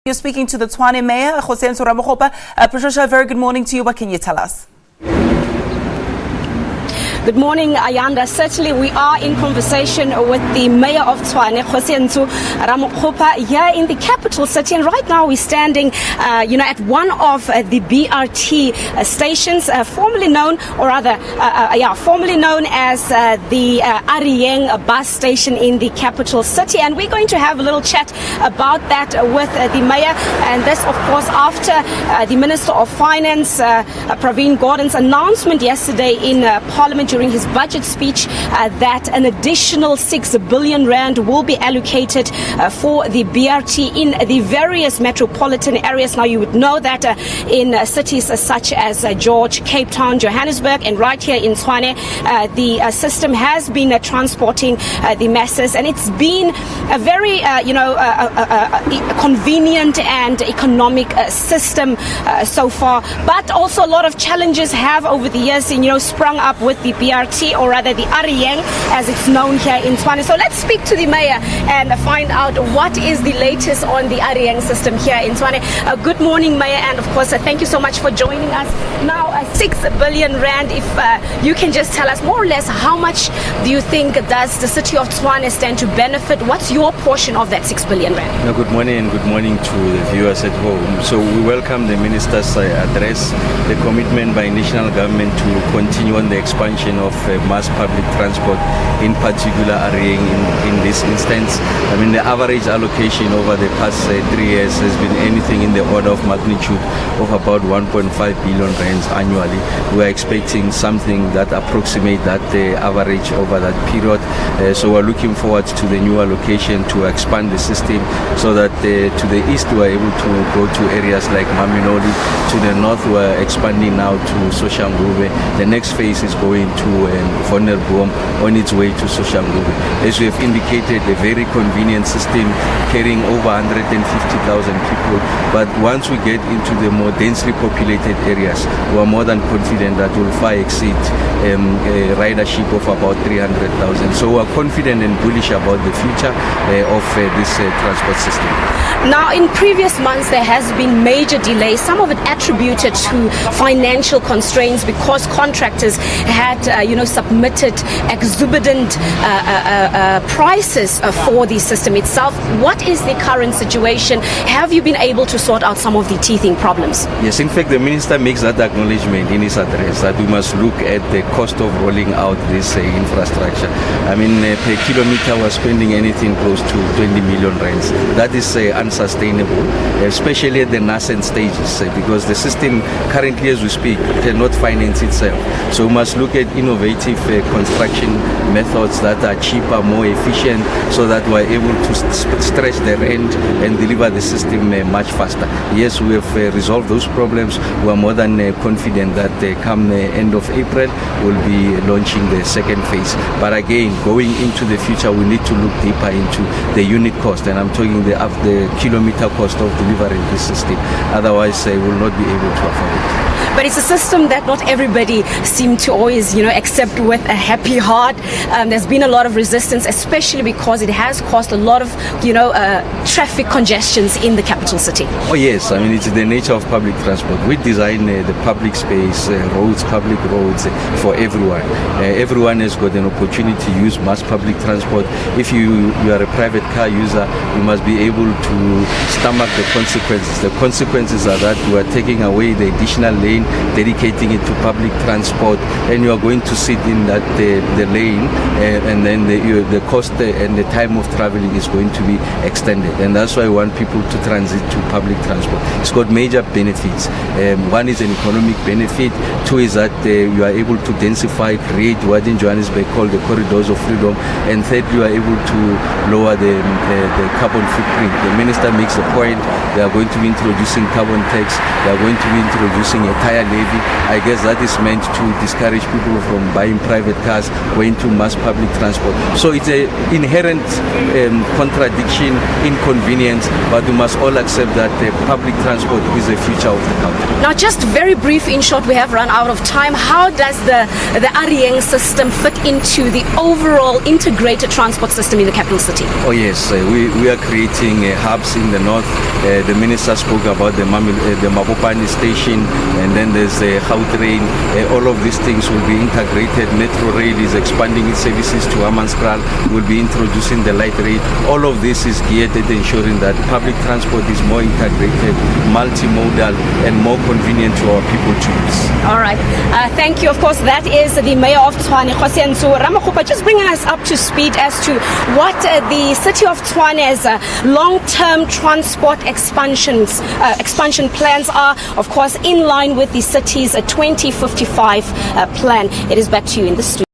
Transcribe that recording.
You're speaking to the Tshwane Mayor, Kgosientso Ramokgopa. Patricia, very good morning to you. What can you tell us? Good morning, Ayanda. Certainly, we are in conversation with the Mayor of Tshwane, Kgosientso Ramokgopa, here in the capital city. And right now, we're standing, at one of the BRT stations, formerly known as the Areyeng bus station in the capital city. And we're going to have a little chat about that with the Mayor. And this, of course, after the Minister of Finance, Pravin Gordhan's announcement yesterday in Parliament during his budget speech that an additional 6 billion rand will be allocated for the BRT in the various metropolitan areas. Now, you would know that in cities such as George, Cape Town, Johannesburg, and right here in Tshwane, the system has been transporting the masses, and it's been a very convenient and economic system so far. But also a lot of challenges have over the years sprung up with the BRT, or rather the Areyeng as it's known here in Tshwane. So let's speak to the Mayor and find out what is the latest on the Areyeng system here in Tshwane. Good morning, Mayor, and of course thank you so much for joining us. Now 6 billion rand, if you can just tell us more or less how much do you think does the city of Tshwane stand to benefit? What's your portion of that 6 billion rand? No, good morning and good morning to the viewers at home. So we welcome the Minister's address, the commitment by national government to continue on the expansion of mass public transport, in particular Areyeng in this instance. I mean, the average allocation over the past 3 years has been anything in the order of magnitude of about 1.5 billion rands annually. We are expecting something that approximate that average over that period. So we're looking forward to the new allocation to expand the system so that to the east we are able to go to areas like Maminoli. To the north we are expanding now to Soshanguve. The next phase is going to Vonderboom on its way to Soshanguve. As we have indicated, a very convenient system carrying over 150,000 people. But once we get into the more densely populated areas, we are more than confident that we'll far exceed a ridership of about 300,000. So we are confident and bullish about the future of this transport system. Now, in previous months, there has been major delays, some of it attributed to financial constraints because contractors had, submitted exorbitant prices for the system itself. What is the current situation? Have you been able to sort out some of the teething problems? Yes, in fact, the Minister makes that acknowledgement in his address that we must look at the cost of rolling out this infrastructure. I mean, per kilometer, we're spending anything close to 20 million rands. That is unsustainable, especially at the nascent stages, because the system currently, as we speak, cannot finance itself. So we must look at innovative construction methods that are cheaper, more efficient, so that we're able to stretch the rand and deliver the system much faster. Yes, we have resolved those problems. We are more than confident that come end of April, we'll be launching the second phase. But again, going into the future, we need to look deeper into the unit cost, and I'm talking the kilometer cost of delivering this system. Otherwise, we will not be able to afford it. But it's a system that not everybody seem to always, accept with a happy heart. There's been a lot of resistance, especially because it has caused a lot of, traffic congestions in the capital city. Oh yes, I mean, it's the nature of public transport. We design the public space, public roads for everyone. Everyone has got an opportunity to use mass public transport. If you are a private car user, you must be able to stomach the consequences. The consequences are that you are taking away the additional lane, dedicating it to public transport, and you are going to sit in that the lane, and then the cost and the time of traveling is going to be extended. And that's why we want people to transit to public transport. It's got major benefits. One is an economic benefit. Two is that you are able to densify, create what in Johannesburg called the corridors of freedom. And third, you are able to lower the carbon footprint. The Minister makes the point they are going to be introducing carbon tax. They are going to be introducing a tire levy. I guess that is meant to discourage people from buying private cars, going to mass public transport. So it's an inherent contradiction, inconvenience, but we must all accept that public transport is the future of the country. Now, just very brief, in short, we have run out of time. How does the Areyeng system fit into the overall integrated transport system in the capital city? Oh yes, we are creating hubs in the north The minister spoke about the Mabopane station, and then there's the Gautrain. All of these things will be integrated. Metro Rail is expanding its services to Hammanskraal. We'll be introducing the light rail. All of this is geared at ensuring that public transport is more integrated, multimodal, and more convenient to our people to use. All right. Thank you. Of course, that is the Mayor of Tshwane, Kgosientso Ramokgopa, just bringing us up to speed as to what the city of Tshwane's long-term transport expansion plans are, of course, in line with the city's 2055 plan. It is back to you in the studio.